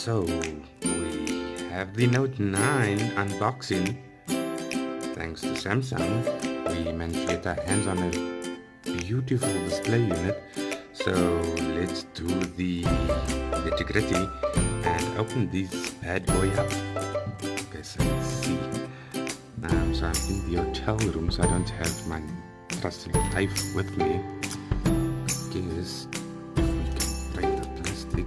So we have the Note 9 unboxing. Thanks to Samsung, we managed to get our hands on a beautiful display unit. So let's do the nitty-gritty and open this bad boy up. Okay, so let's see. So I'm in the hotel room, so I don't have my trusty knife with me. Guess if we can break the plastic.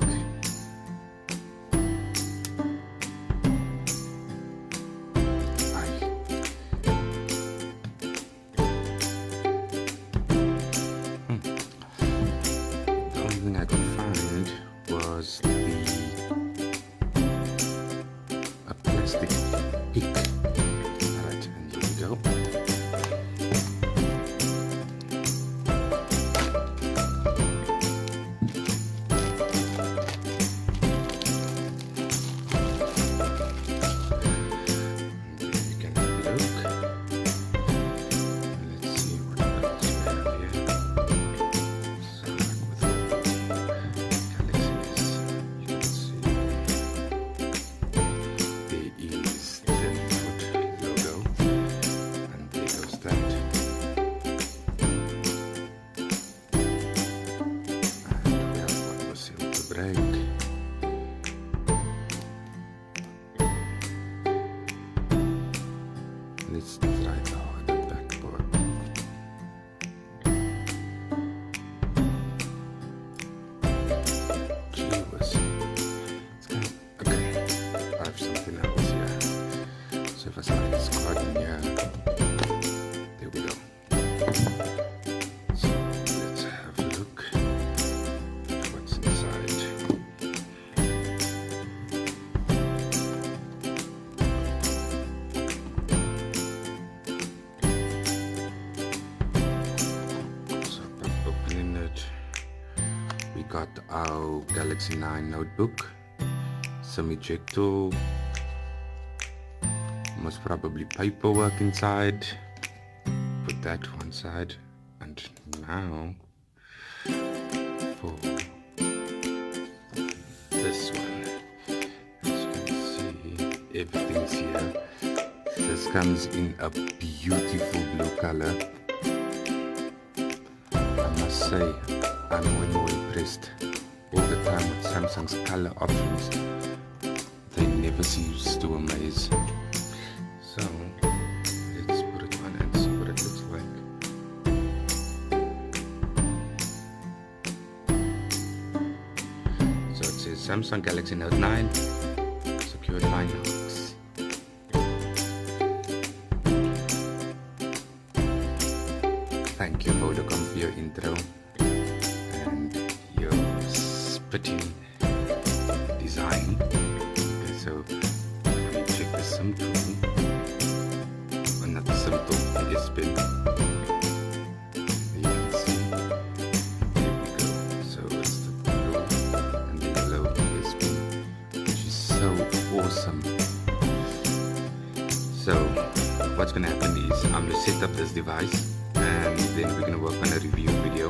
The only thing I could find was a plastic pick. Alright, and here we go. Let's try the backboard. Gee whiz. Okay, I have something else here. So if I slide this card in here, there we go. So let's have a look at what's inside. We got our Galaxy 9 notebook, some ejector, most probably paperwork inside. Put that to one side, and now for this one. As you can see, everything's here. This comes in a beautiful blue color. I must say, I'm way more impressed all the time with Samsung's color options. They never cease to amaze. So let's put it on and see what it looks like. So it says Samsung Galaxy Note 9 secured line hooks. Thank you Vodacom for your intro and your spitting design. Okay, so if we check the SIM tool, or not the SIM tool, the S Pen. You can see, there we go. So it's the blue and the yellow S Pen, which is so awesome. So what's gonna happen is I'm gonna set up this device, and then we're gonna work on a review video,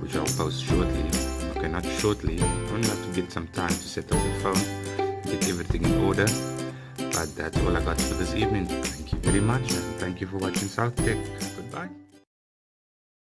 which I'll post shortly. Okay, not shortly, I only have to get some time to set up the phone, get everything in order. But that's all I got for this evening. Thank you very much, and thank you for watching South Tech. Goodbye.